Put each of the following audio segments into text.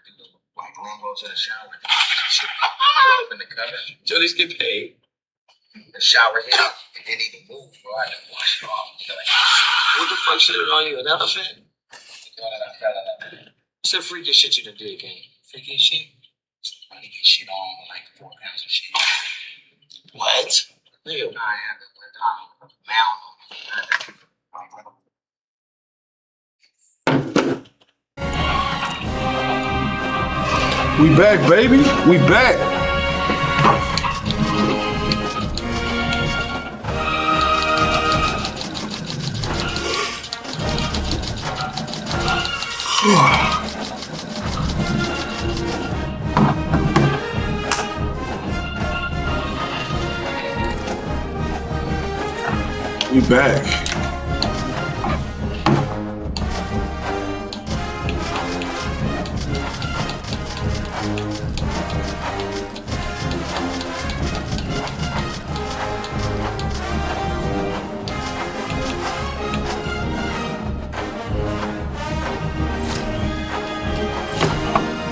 do the like lingo to the shower. Shit, off in the cover. Jodies get paid. The shower hit, it didn't even move, bro. I had to wash it off. What the fuck shit on you? An elephant? What's the freaking shit you done did, gang? Freaking shit? I need to get shit on like 4 pounds of shit. What? Nigga, I have to put a mound on me. We back, baby. We back. We back.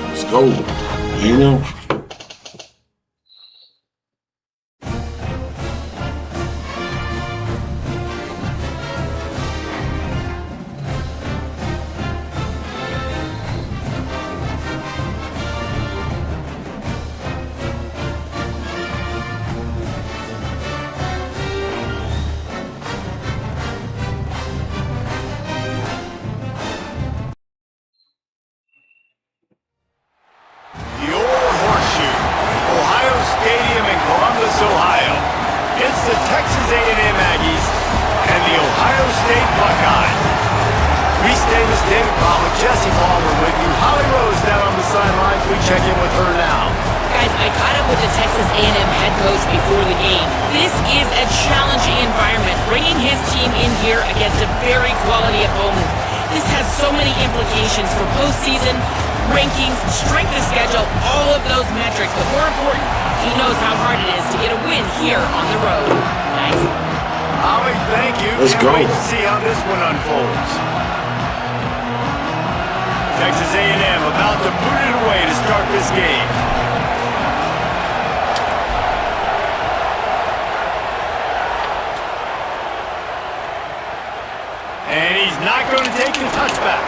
Let's go. You know. Ohio. It's the Texas A&M Aggies and the Ohio State Buckeyes. Reese Davis, David Palmer, Jesse Palmer with you. Holly Rose down on the sidelines. We check in with her now. Guys, I caught up with the Texas A&M head coach before the game. This is a challenging environment, bringing his team in here against a very quality opponent. This has so many implications for postseason, rankings, strength of schedule, all of those metrics. But more important, he knows how hard it is to get a win here on the road. Nice. Holly, thank you. Let's Can't go. wait to see how this one unfolds. Texas A&M about to boot it away to start this game. And he's not going to take the touchback.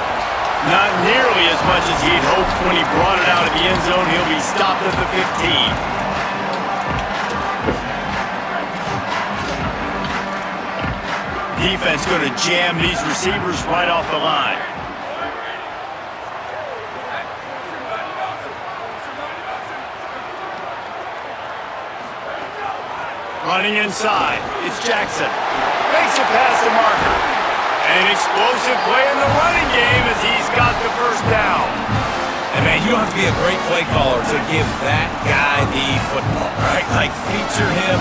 Not nearly as much as he'd hoped when he brought it out of the end zone. He'll be stopped at the 15. Defense going to jam these receivers right off the line. Running inside, it's Jackson. Makes a pass to Marker. An explosive play in the running game as he's got the first down. And man, you don't have to be a great play caller to give that guy the football, right? Like, feature him.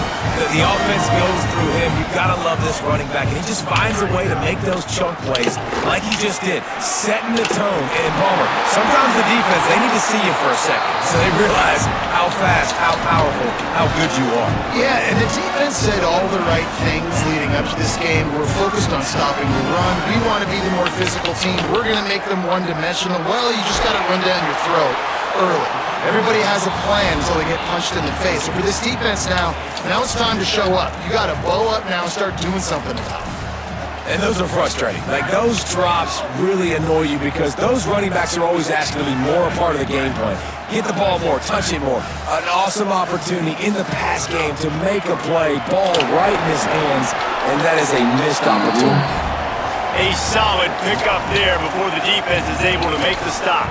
The offense goes through him. You've got to love this running back. And he just finds a way to make those chunk plays like he just did, setting the tone. And Palmer, sometimes the defense, they need to see you for a second so they realize how fast, how powerful, how good you are. Yeah, and the defense said all the right things leading up to this game. We're focused on stopping the run. We want to be the more physical team. We're going to make them one-dimensional. Well, you just got to run down your throat early. Everybody has a plan until they get punched in the face. So for this defense now it's time to show up. You got to bow up now and start doing something about it. And those are frustrating. Like, those drops really annoy you because those running backs are always asking to be more a part of the game plan. Get the ball more, touch it more. An awesome opportunity in the pass game to make a play, ball right in his hands, and that is a missed opportunity. A solid pickup there before the defense is able to make the stop.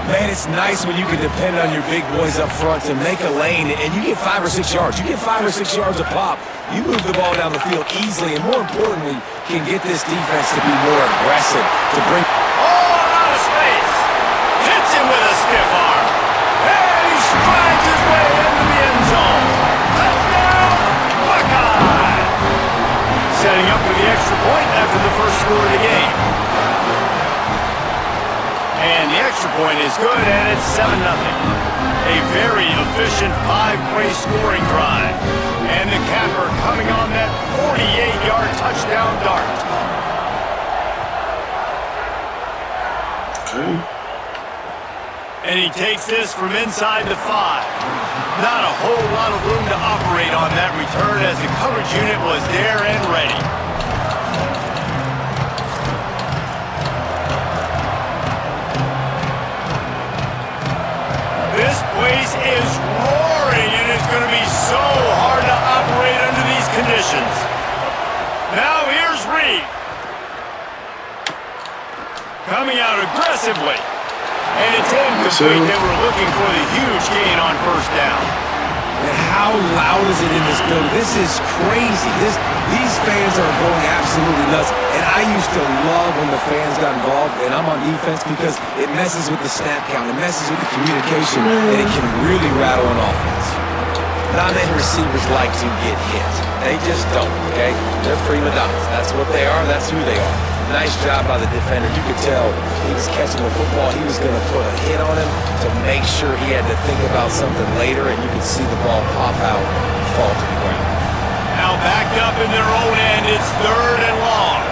Man, it's nice when you can depend on your big boys up front to make a lane, and you get 5 or 6 yards. You get 5 or 6 yards a pop. You move the ball down the field easily, and more importantly, can get this defense to be more aggressive, to bring... Oh, out of space. Hits him with a stiff arm. And he strides his way into the end zone. Touchdown, Buckeye! Setting up for the extra point after the first score of the game. And the extra point is good, and it's 7-0. A very efficient 5-play scoring drive. And the capper coming on that 48-yard touchdown dart. Okay. And he takes this from inside the 5. Not a whole lot of room to operate on that return as the coverage unit was there and ready. This place is roaring and it's going to be so hard to operate under these conditions. Now here's Reed. Coming out aggressively. And it's incomplete. They were looking for the huge gain on first down. And how loud is it in this building? This is crazy. These fans are going absolutely nuts. And I used to love when the fans got involved, and I'm on defense because it messes with the snap count. It messes with the communication, and it can really rattle an offense. Not many receivers like to get hit. They just don't, okay? They're prima donnas. That's what they are. That's who they are. Nice job by the defender. You could tell he was catching the football. He was going to put a hit on him to make sure he had to think about something later, and you could see the ball pop out and fall to the ground. Now backed up in their own end. It's 3rd and long.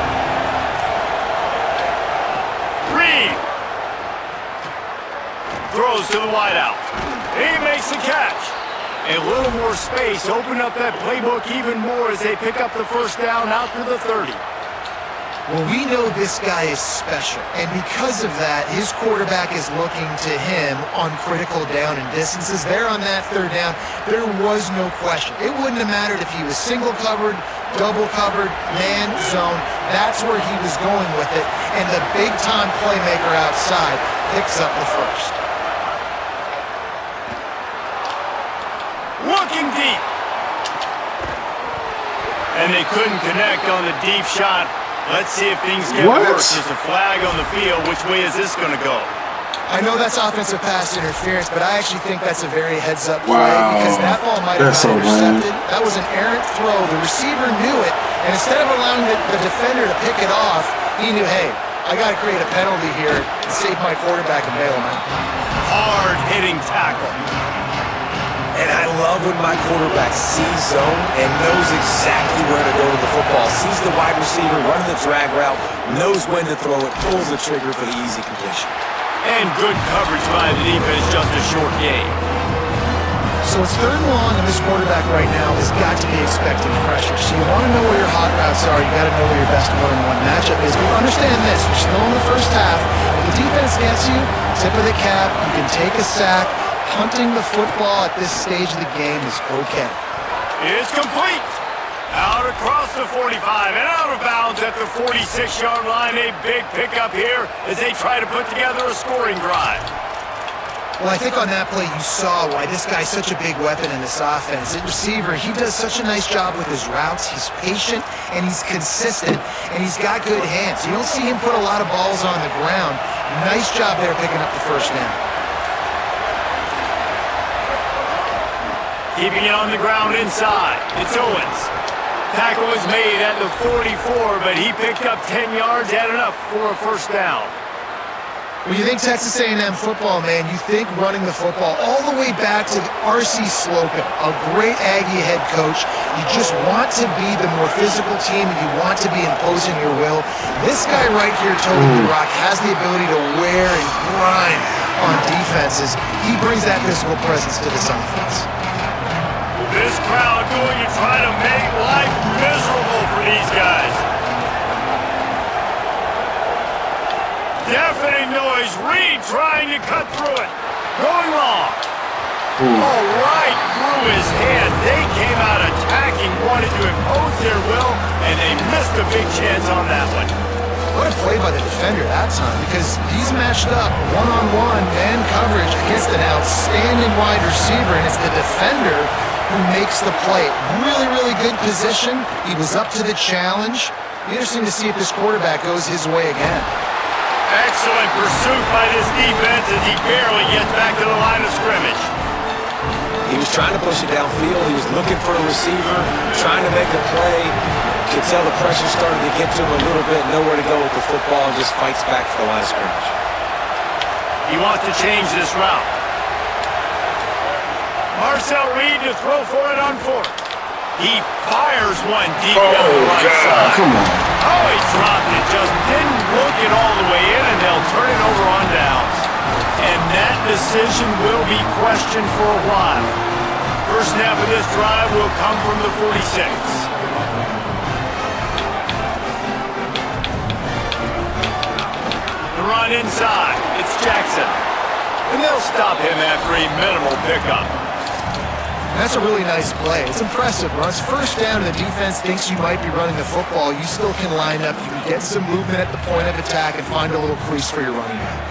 Reed throws to the wideout. He makes the catch. A little more space. Open up that playbook even more as they pick up the first down out to the 30. Well, we know this guy is special, and because of that, his quarterback is looking to him on critical down and distances. There on that 3rd down, there was no question. It wouldn't have mattered if he was single covered, double covered, man, zone. That's where he was going with it, and the big-time playmaker outside picks up the first. Looking deep. And they couldn't connect on the deep shot. Let's see if things get worse. There's a flag on the field. Which way is this going to go? I know that's offensive pass interference, but I actually think that's a very heads-up play because that ball might have been intercepted. That was an errant throw. The receiver knew it, and instead of allowing the defender to pick it off, he knew, hey, I got to create a penalty here to save my quarterback and bail him out. Hard-hitting tackle. And I love when my quarterback sees zone and knows exactly where to go with the football. Sees the wide receiver running the drag route, knows when to throw it, pulls the trigger for the easy completion. And good coverage by the defense, just a short gain. So it's 3rd and long, and this quarterback right now has got to be expecting pressure. So you want to know where your hot routes are. You got to know where your best one-on-one matchup is. But understand this: you're still in the first half. If the defense gets you, tip of the cap. You can take a sack. Hunting the football at this stage of the game is okay. It's complete. Out across the 45 and out of bounds at the 46-yard line. A big pickup here as they try to put together a scoring drive. Well, I think on that play you saw why this guy's such a big weapon in this offense. At receiver, he does such a nice job with his routes. He's patient and he's consistent and he's got good hands. You don't see him put a lot of balls on the ground. Nice job there picking up the first down. Keeping it on the ground inside. It's Owens. Tackle was made at the 44, but he picked up 10 yards, had enough for a first down. When you think Texas A&M football, man, you think running the football all the way back to R.C. Slocum, a great Aggie head coach. You just want to be the more physical team, and you want to be imposing your will. This guy right here, Tony Rock, has the ability to wear and grind on defenses. He brings that physical presence to this offense. This crowd going to try to make life miserable for these guys. Deafening noise. Reed trying to cut through it. Going long. Oh, right through his hand. They came out attacking, wanted to impose their will, and they missed a big chance on that one. What a play by the defender that time, because he's matched up one-on-one man coverage against an outstanding wide receiver, and it's the defender who makes the play. Really, really good position. He was up to the challenge. Interesting to see if this quarterback goes his way again. Excellent pursuit by this defense as he barely gets back to the line of scrimmage. He was trying to push it downfield. He was looking for a receiver, trying to make a play. You could tell the pressure started to get to him a little bit, nowhere to go with the football, and just fights back to the line of scrimmage. He wants to change this route. Marcel Reed to throw for it on 4th. He fires one deep down the right side. Come on. Oh, he dropped it. Just didn't look it all the way in, and they'll turn it over on downs. And that decision will be questioned for a while. First snap of this drive will come from the 46. The run inside. It's Jackson. And they'll stop him after a minimal pickup. That's a really nice play. It's impressive. Runs first down and the defense thinks you might be running the football. You still can line up. You can get some movement at the point of attack and find a little crease for your running back.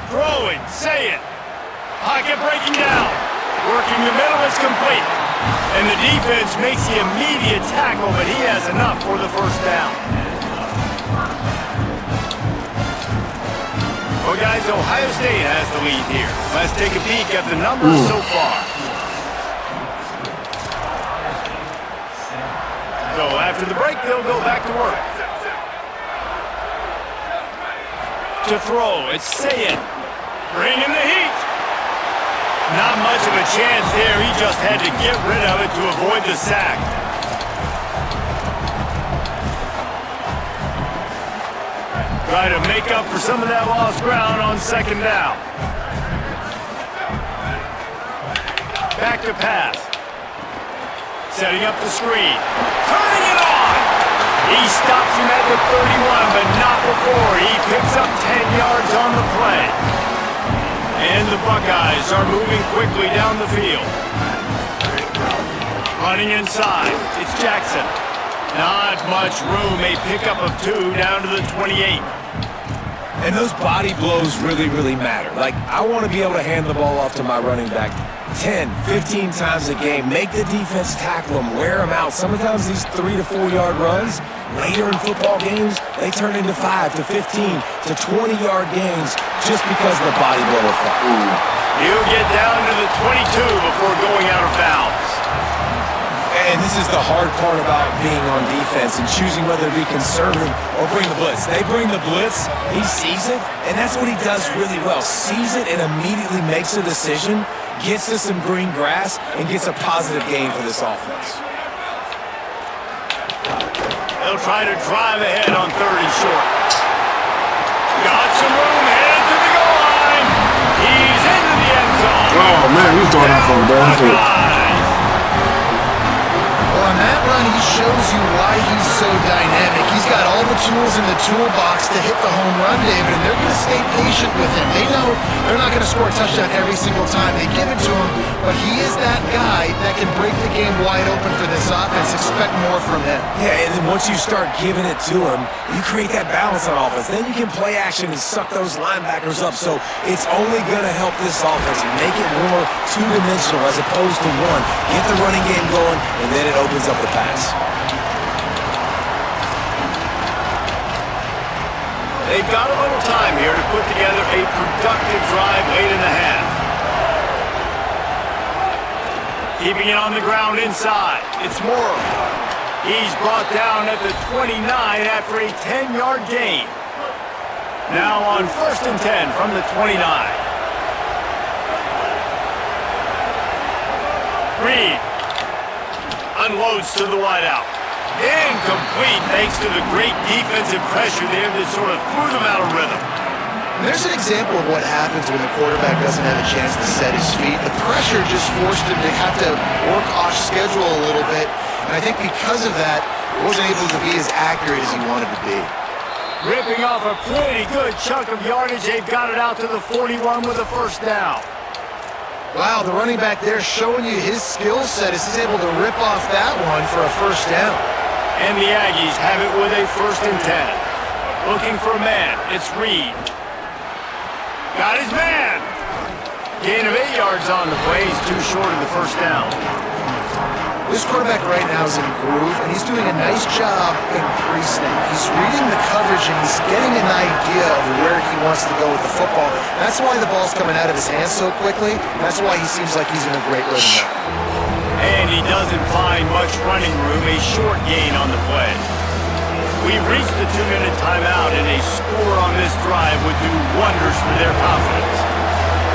Throwing, say it. Pocket breaking down. Working the middle is complete. And the defense makes the immediate tackle, but he has enough for the first down. Well, guys, Ohio State has the lead here. Let's take a peek at the numbers so far. So after the break, they'll go back to work. To throw, it's Sayed. Bringing the heat. Not much of a chance there. He just had to get rid of it to avoid the sack. Try to make up for some of that lost ground on second down. Back to pass. Setting up the screen. Turning it on! He stops him at the 31, but not before. He picks up 10 yards on the play. And the Buckeyes are moving quickly down the field. Running inside, it's Jackson. Not much room, a pickup of 2 down to the 28. And those body blows really, really matter. Like, I want to be able to hand the ball off to my running back 10, 15 times a game. Make the defense tackle them, wear them out. Sometimes these 3 to 4 yard runs, later in football games, they turn into 5 to 15 to 20 yard gains just because of the body blow effect. You get down to the 22 before going out of bounds. And this is the hard part about being on defense and choosing whether to be conservative or bring the blitz. They bring the blitz, he sees it, and that's what he does really well. Sees it and immediately makes a decision, gets to some green grass, and gets a positive gain for this offense. They'll try to drive ahead on 3rd and short. Got some room, headed to the goal line. He's into the end zone. Oh, man, he's throwing out from the bad. On that run, he shows you why he's so dynamic. He's got all the tools in the toolbox to hit the home run, David, and they're going to stay patient with him. They know they're not going to score a touchdown every single time they give it to him, but he is that guy that can break the game wide open for this offense. Expect more from him. Yeah, and then once you start giving it to him, you create that balance on offense. Then you can play action and suck those linebackers up. So it's only going to help this offense make it more two-dimensional as opposed to one. Get the running game going, and then it opens up the pass. They've got a little time here to put together a productive drive late in the half. Keeping it on the ground inside. It's Moore. He's brought down at the 29 after a 10-yard gain. Now on 1st and 10 from the 29. Reed unloads to the wideout. Incomplete thanks to the great defensive pressure there that sort of threw them out of rhythm. There's an example of what happens when the quarterback doesn't have a chance to set his feet. The pressure just forced him to have to work off schedule a little bit. And I think because of that, he wasn't able to be as accurate as he wanted to be. Ripping off a pretty good chunk of yardage. They've got it out to the 41 with a first down. Wow, the running back there showing you his skill set as he's able to rip off that one for a first down. And the Aggies have it with a 1st and 10. Looking for a man. It's Reed. Got his man. Gain of 8 yards on the play. He's too short of the first down. This quarterback right now is in a groove, and he's doing a nice job in pre-snap. He's reading the coverage, and he's getting an idea of where he wants to go with the football. That's why the ball's coming out of his hands so quickly. That's why he seems like he's in a great rhythm now. And he doesn't find much running room. A short gain on the play. We've reached the 2-minute timeout, and a score on this drive would do wonders for their confidence.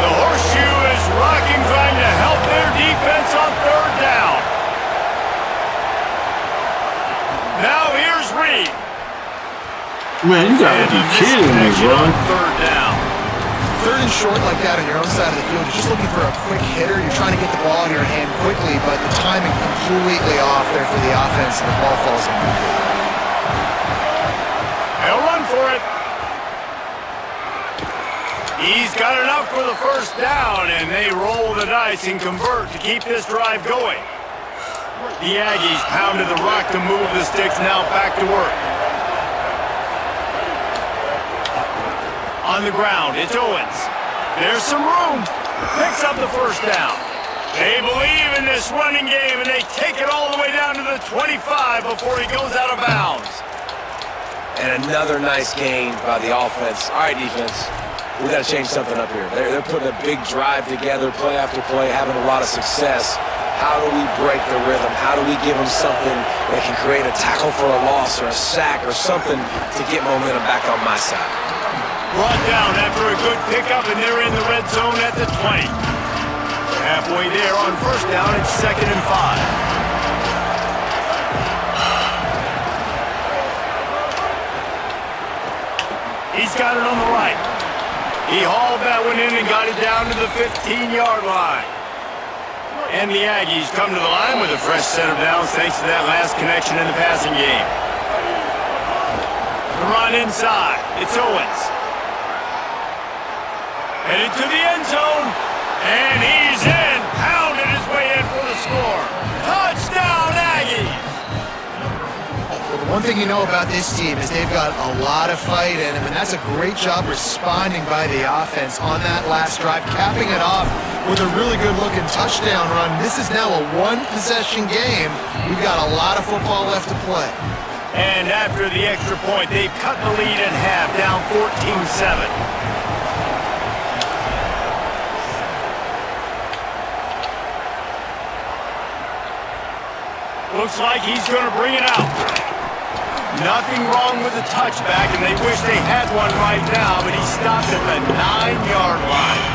The horseshoe is rocking, trying to help their defense on 3rd down. Now here's Reed. Man, you gotta And be a kidding me, misconnection bro. on third down. Third and short like that on your own side of the field, you're just looking for a quick hitter. You're trying to get the ball in your hand quickly, but the timing completely off there for the offense, and the ball falls incomplete. They'll run for it. He's got enough for the first down, and they roll the dice and convert to keep this drive going. The Aggies pounded the rock to move the sticks, now back to work. On the ground, it's Owens. There's some room. Picks up the first down. They believe in this running game, and they take it all the way down to the 25 before he goes out of bounds. And another nice gain by the offense. All right, defense. We got to change something up here. They're putting a big drive together, play after play, having a lot of success. How do we break the rhythm? How do we give them something that can create a tackle for a loss or a sack or something to get momentum back on my side? Brought down after a good pickup, and they're in the red zone at the 20. Halfway there on first down, it's 2nd and 5. He's got it on the right. He hauled that one in and got it down to the 15-yard line. And the Aggies come to the line with a fresh set of downs thanks to that last connection in the passing game. The run inside. It's Owens. Headed to the end zone, and he's in. Pounded his way in for the score. Touchdown, Aggies! Well, the one thing you know about this team is they've got a lot of fight in them, and that's a great job responding by the offense on that last drive, capping it off with a really good-looking touchdown run. This is now a one-possession game. We've got a lot of football left to play. And after the extra point, they've cut the lead in half, down 14-7. Looks like he's going to bring it out. Nothing wrong with the touchback, and they wish they had one right now, but he stops at the 9-yard line.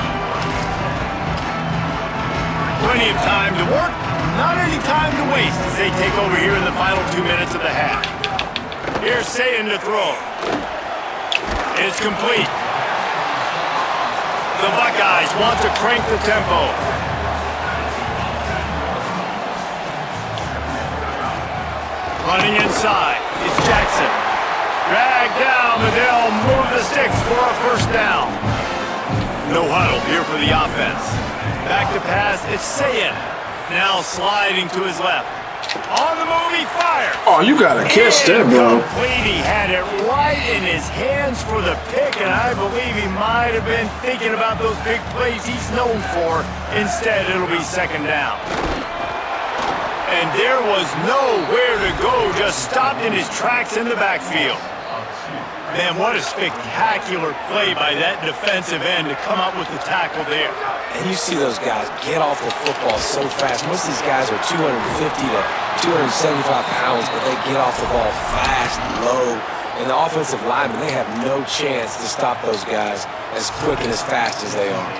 Plenty of time to work, not any time to waste as they take over here in the final 2 minutes of the half. Here's Sayin to throw. It's complete. The Buckeyes want to crank the tempo. Running inside, it's Jackson. Dragged down, but they'll move the sticks for a first down. No huddle here for the offense. Back to pass, it's Sayin. Now sliding to his left. On the move, he fires. Oh, you gotta catch that, bro. Incomplete. He had it right in his hands for the pick, and I believe he might have been thinking about those big plays he's known for. Instead, it'll be second down. And there was nowhere to go, just stopped in his tracks in the backfield. Man, what a spectacular play by that defensive end to come up with the tackle there. And you see those guys get off the football so fast. Most of these guys are 250 to 275 pounds, but they get off the ball fast, low. And the offensive linemen, they have no chance to stop those guys as quick and as fast as they are.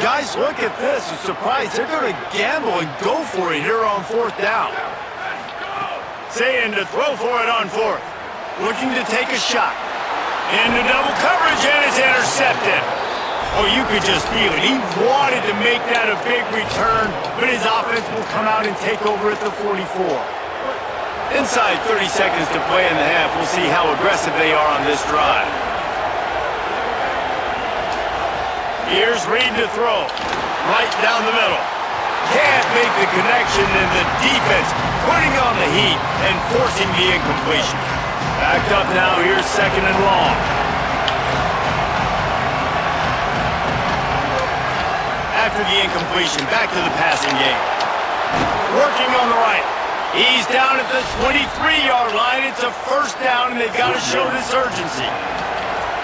Guys, look at this. I'm surprised they're going to gamble and go for it here on fourth down. Sayin to throw for it on fourth. Looking to take a shot. Into double coverage, and it's intercepted. Oh, you could just feel it. He wanted to make that a big return, but his offense will come out and take over at the 44. Inside 30 seconds to play in the half. We'll see how aggressive they are on this drive. Here's Reed to throw. Right down the middle. Can't make the connection, and the defense putting on the heat and forcing the incompletion. Backed up now, here's second and long. After the incompletion, back to the passing game. Working on the right. He's down at the 23-yard line. It's a first down, and they've got to show this urgency.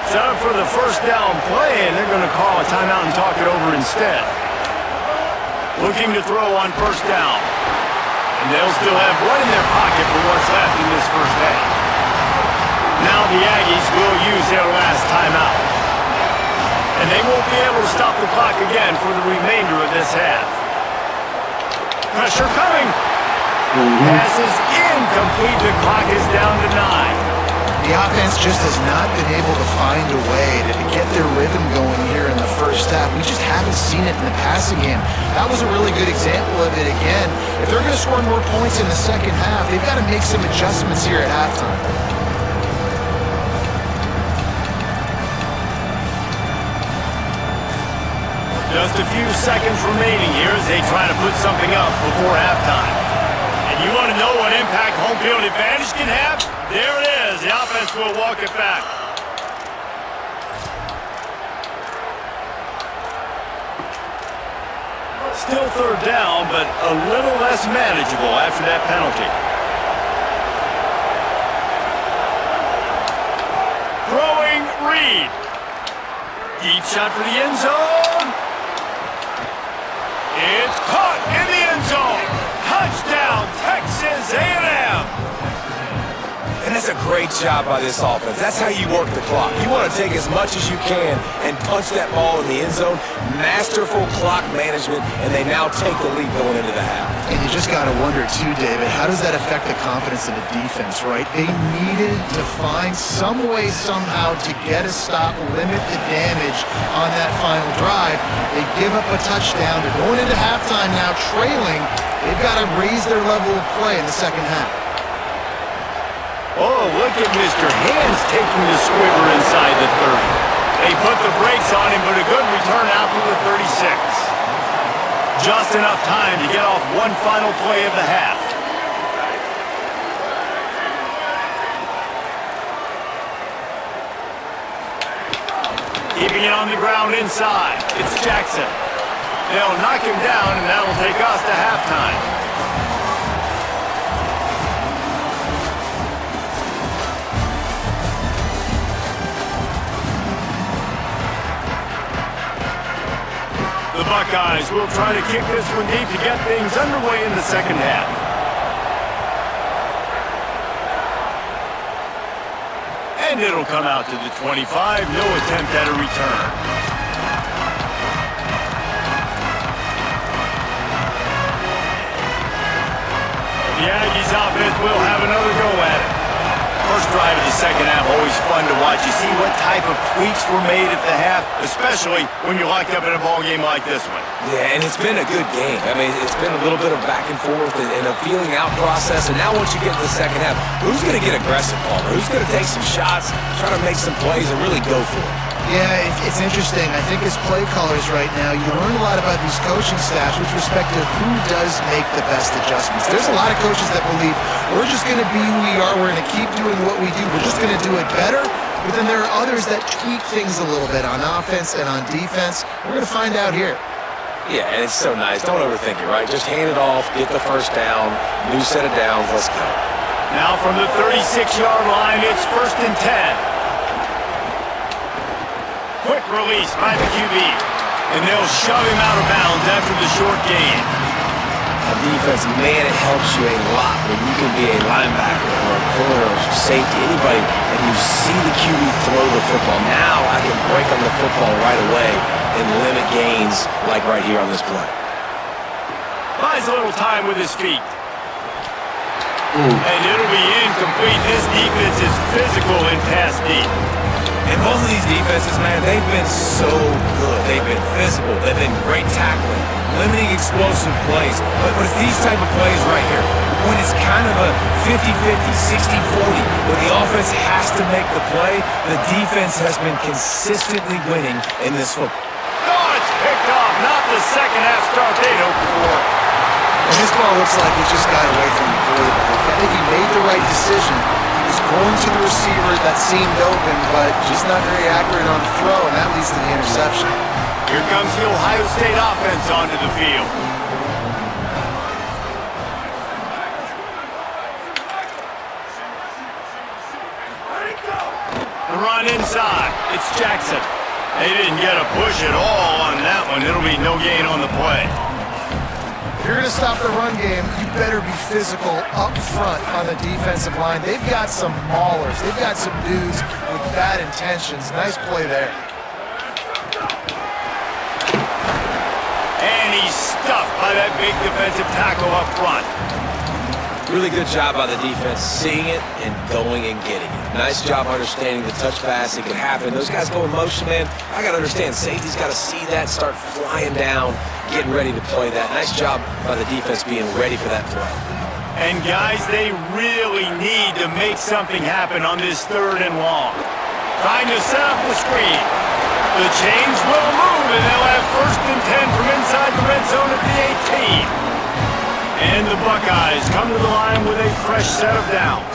Set up for the first down play, and they're going to call a timeout and talk it over instead. Looking to throw on first down. And they'll still have one in their pocket for what's left in this first half. Now the Aggies will use their last timeout. And they won't be able to stop the clock again for the remainder of this half. Pressure coming. Pass is incomplete. The clock is down to 9. The offense just has not been able to find a way to get their rhythm going here in the first half. We just haven't seen it in the passing game. That was a really good example of it again. If they're going to score more points in the second half, they've got to make some adjustments here at halftime. Just a few seconds remaining here as they try to put something up before halftime. And you want to know what impact home field advantage can have? There it is. The offense will walk it back. Still third down, but a little less manageable after that penalty. Throwing Reed. Deep shot for the end zone. It's caught in the end zone. Touchdown, Texas A&M. And that's a great job by this offense. That's how you work the clock. You want to take as much as you can and punch that ball in the end zone. Masterful clock management, and they now take the lead going into the half. And you just got to wonder, too, David, how does that affect the confidence of the defense, right? They needed to find some way, somehow, to get a stop, limit the damage on that final drive. They give up a touchdown. They're going into halftime now, trailing. They've got to raise their level of play in the second half. Oh, look at Mr. Hands taking the squibber inside the 30. They put the brakes on him, but a good return out to the 36. Just enough time to get off one final play of the half. Keeping it on the ground inside. It's Jackson. They'll knock him down, and that'll take us to halftime. The Buckeyes will try to kick this one deep to get things underway in the second half. And it'll come out to the 25. No attempt at a return. The Aggies offense will have another go at it. First drive of the second half, always fun to watch. You see what type of tweaks were made at the half, especially when you're locked up in a ball game like this one. Yeah, and it's been a good game. I mean, it's been a little bit of back and forth and a feeling out process. And now once you get to the second half, who's going to get aggressive, Palmer? Who's going to take some shots, try to make some plays, and really go for it? Yeah, it's interesting. I think as play callers right now, you learn a lot about these coaching staffs with respect to who does make the best adjustments. There's a lot of coaches that believe we're just going to be who we are. We're going to keep doing what we do. We're just going to do it better. But then there are others that tweak things a little bit on offense and on defense. We're going to find out here. Yeah, and it's so nice. Don't overthink it, right? Just hand it off, get the first down, new set of downs, let's go. Now from the 36-yard line, it's 1st and 10. Quick release by the QB. And they'll shove him out of bounds after the short gain. On defense, man, it helps you a lot when you can be a linebacker or a corner or safety, anybody, and you see the QB throw the football. Now I can break on the football right away and limit gains like right here on this play. Buys a little time with his feet. And it'll be incomplete. This defense is physical in pass deep. And both of these defenses, man, they've been so good. They've been physical. They've been great tackling, limiting explosive plays. But it's these type of plays right here, when it's kind of a 50-50, 60-40, when the offense has to make the play, the defense has been consistently winning in this football. Oh, it's picked off. Not the second half start they'd hoped for. And this ball looks like it just got away from the quarterback. I think he made the right decision. He was going to the receiver that seemed open, but just not very accurate on the throw, and that leads to the interception. Here comes the Ohio State offense onto the field. The run inside. It's Jackson. They didn't get a push at all on that one. It'll be no gain on the play. If you're going to stop the run game, you better be physical up front on the defensive line. They've got some maulers. They've got some dudes with bad intentions. Nice play there. And he's stuffed by that big defensive tackle up front. Really good job by the defense, seeing it and going and getting it. Nice job understanding the touch pass. It could happen. Those guys go in motion, man. I got to understand, safety's got to see that, start flying down, getting ready to play that. Nice job by the defense being ready for that play. And guys, they really need to make something happen on this 3rd and long. Trying to set up the screen. The chains will move, and they'll have 1st and 10 from inside the red zone at the 18. And the Buckeyes come to the line with a fresh set of downs.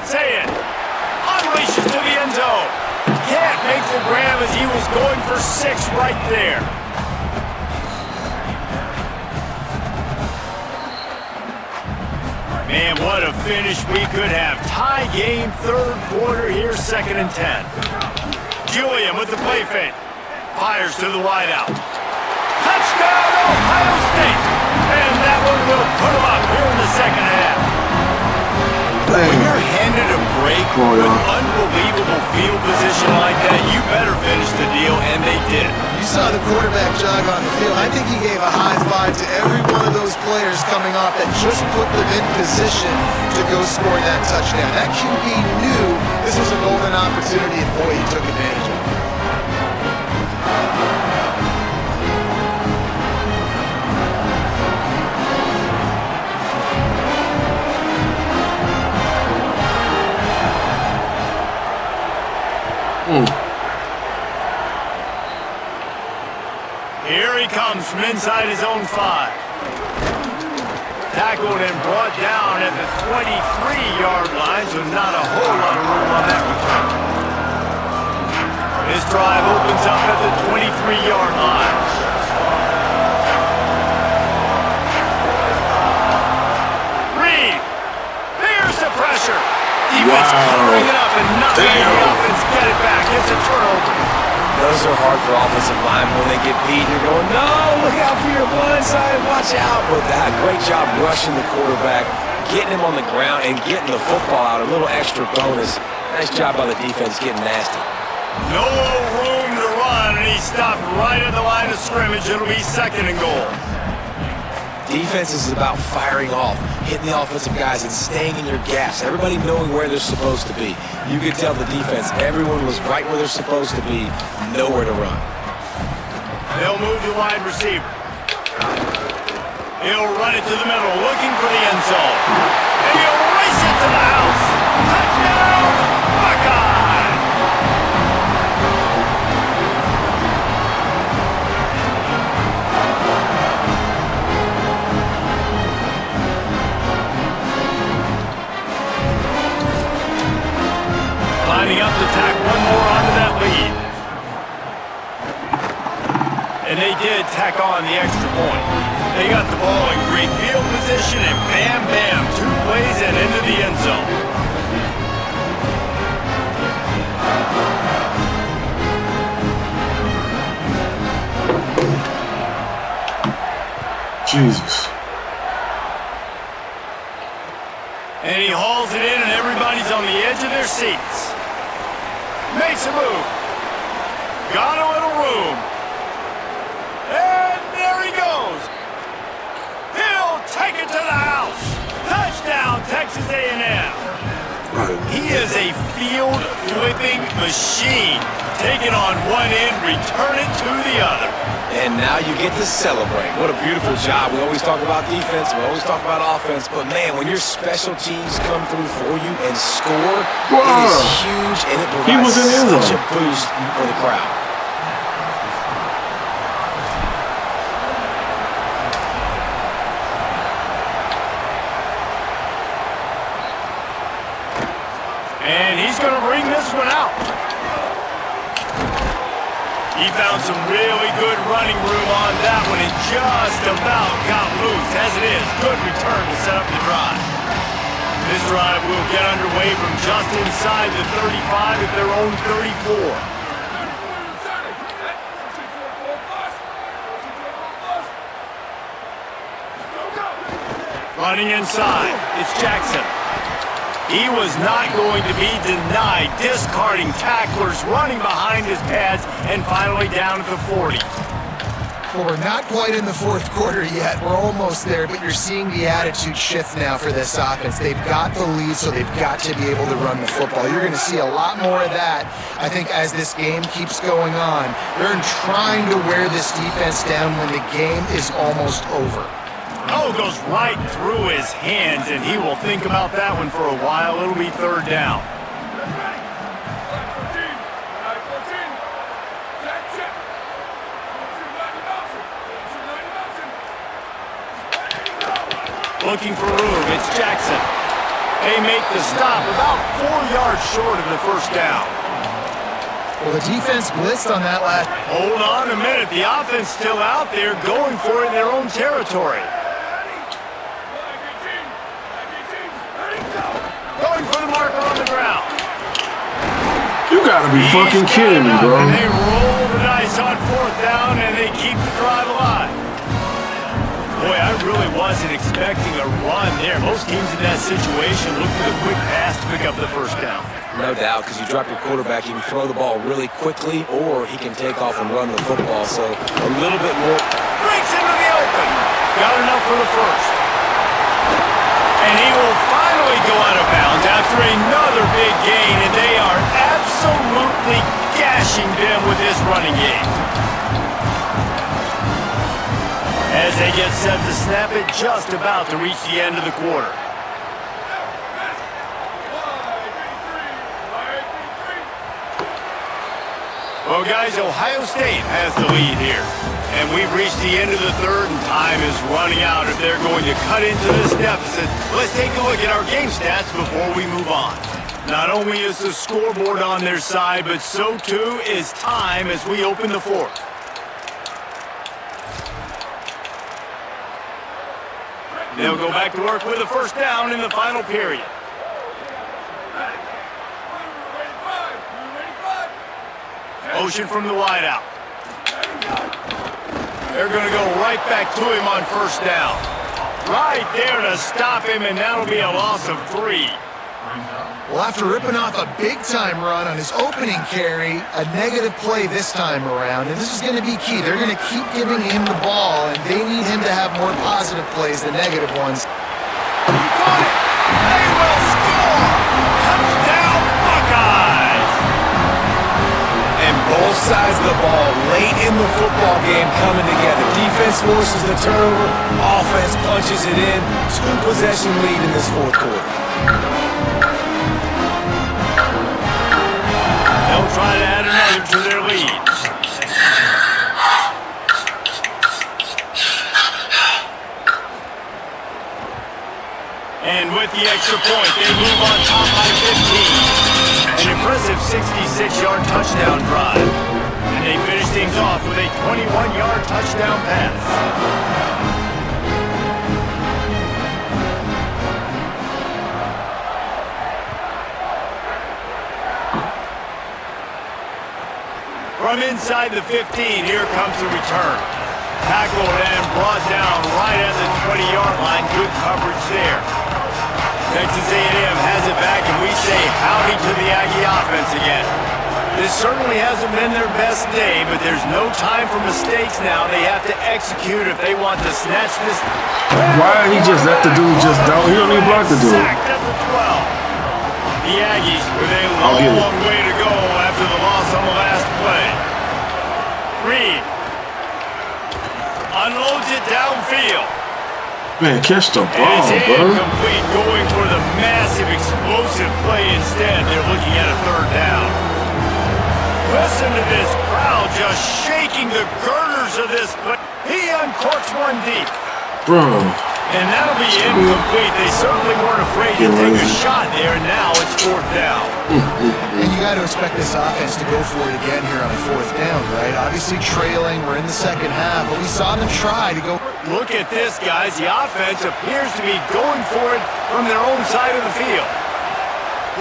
Say it. Unleashes to the end zone. Can't make the grab as he was going for 6 right there. Man, what a finish we could have. Tie game, 3rd quarter here, 2nd and 10. Julian with the play fake. Fires to the wideout. Touchdown, Ohio State! And that one will put them up here in the 2nd half. When you're handed a break with unbelievable field position like that, you better finish the deal, and they did. You saw the quarterback jog on the field. I think he gave a high five to every one of those players coming off that just put them in position to go score that touchdown. That QB knew this was a golden opportunity, and boy, he took advantage of it. Here he comes from inside his own 5. Tackled and brought down at the 23-yard line, so not a whole lot of room on that return. This drive opens up at the 23-yard line. Reed, there's the pressure. Defense covering it up and not letting the offense get it back. It's a turnover. Those are hard for offensive linemen when they get beat. You're going, no, look out for your blind side, watch out. But that great job rushing the quarterback, getting him on the ground, and getting the football out. A little extra bonus. Nice job by the defense getting nasty. No room to run, and he stopped right at the line of scrimmage. It'll be 2nd and goal. Defense is about firing off, hitting the offensive guys, and staying in your gaps. Everybody knowing where they're supposed to be. You could tell the defense, everyone was right where they're supposed to be, nowhere to run. They'll move to wide receiver. He'll run it to the middle, looking for the end zone. And he'll race it to the house. Touchdown, Buckeye! Lining up to tack one more onto that lead. And they did tack on the extra point. They got the ball in great field position, and bam, bam, 2 plays and into the end zone. Jesus. And he hauls it in, and everybody's on the edge of their seats. Makes a move. Got a little room. And there he goes. He'll take it to the house. Touchdown, Texas A&M. He is a field-flipping machine. Take it on one end, return it to the other. And now you get to celebrate. What a beautiful job. We always talk about defense, we always talk about offense, but man, when your special teams come through for you and score, it is huge, and it provides such a boost for the crowd. And he's going to bring this one out. He found some really good running room on that one and just about got loose. As it is, good return to set up the drive. This drive will get underway from just inside the 35 at their own 34. Running inside, it's Jackson. He was not going to be denied, discarding tacklers, running behind his pads, and finally down at the 40. Well, we're not quite in the fourth quarter yet. We're almost there, but you're seeing the attitude shift now for this offense. They've got the lead, so they've got to be able to run the football. You're going to see a lot more of that, I think, as this game keeps going on. They're trying to wear this defense down when the game is almost over. Oh, goes right through his hands, and he will think about that one for a while. It'll be third down. Looking for room, it's Jackson. They make the stop about 4 yards short of the first down. Well, the defense blitzed on that last. Hold on a minute. The offense still out there going for it in their own territory. Going for the marker on the ground. You gotta be fucking kidding me, bro. And they roll the dice on fourth down, and they keep the drive alive. Boy, I really wasn't expecting a run there. Most teams in that situation look for the quick pass to pick up the first down. No doubt, because you drop your quarterback, he can throw the ball really quickly, or he can take off and run the football. So a little bit more. Breaks into the open. Got enough for the first. And he will finally go out of bounds after another big gain, and they are absolutely gashing them with this running game. As they get set to snap it, just about to reach the end of the quarter. Well, guys, Ohio State has the lead here. And we've reached the end of the third, and time is running out if they're going to cut into this deficit. Let's take a look at our game stats before we move on. Not only is the scoreboard on their side, but so too is time as we open the fourth. They'll go back to work with a first down in the final period. Motion from the wideout. They're going to go right back to him on first down. Right there to stop him, and that'll be a loss of 3. Well, after ripping off a big-time run on his opening carry, a negative play this time around, and this is going to be key. They're going to keep giving him the ball, and they need him to have more positive plays than negative ones. He got it! They will score! Touchdown, Buckeyes! And both sides of the ball late in the football game coming together. Defense forces the turnover, offense punches it in. 2-possession lead in this fourth quarter. They'll try to add another to their lead. And with the extra point, they move on top by 15. An impressive 66-yard touchdown drive. And they finish things off with a 21-yard touchdown pass. From inside the 15, here comes the return. Tackled and brought down right at the 20-yard line. Good coverage there. Texas A&M has it back, and we say howdy to the Aggie offense again. This certainly hasn't been their best day, but there's no time for mistakes now. They have to execute if they want to snatch this. Why he just let the dude just down? He don't even block the dude. Sacked at the 12. The Aggies with a long way to go after the loss on the last play. Reed unloads it downfield. Man, catch the And ball, it's bro. incomplete, going for the massive explosive play instead. They're looking at a third down. Listen to this crowd just shaking the girders of this, but he uncorks one deep. Bro. And that'll be incomplete. They certainly weren't afraid to take a shot there, and now it's fourth down. And you got to expect this offense to go for it again here on fourth down, right? Obviously trailing, we're in the second half, but we saw them try to go. Look at this, guys. The offense appears to be going for it from their own side of the field.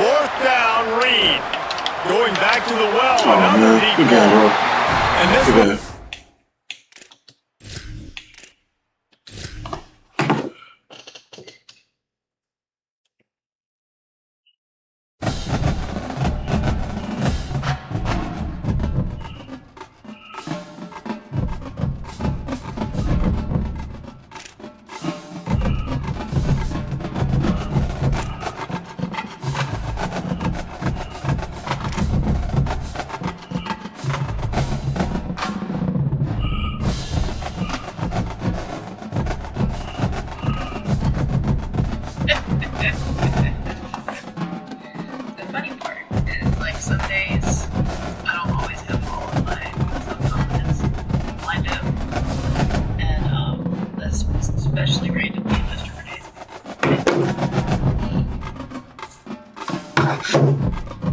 Fourth down, Reed. Going back to the well. Oh, Another man. deep Good game, bro. ball. And this Good one. game. some days I don't always have all of my self-confidence lined up. And that's especially great to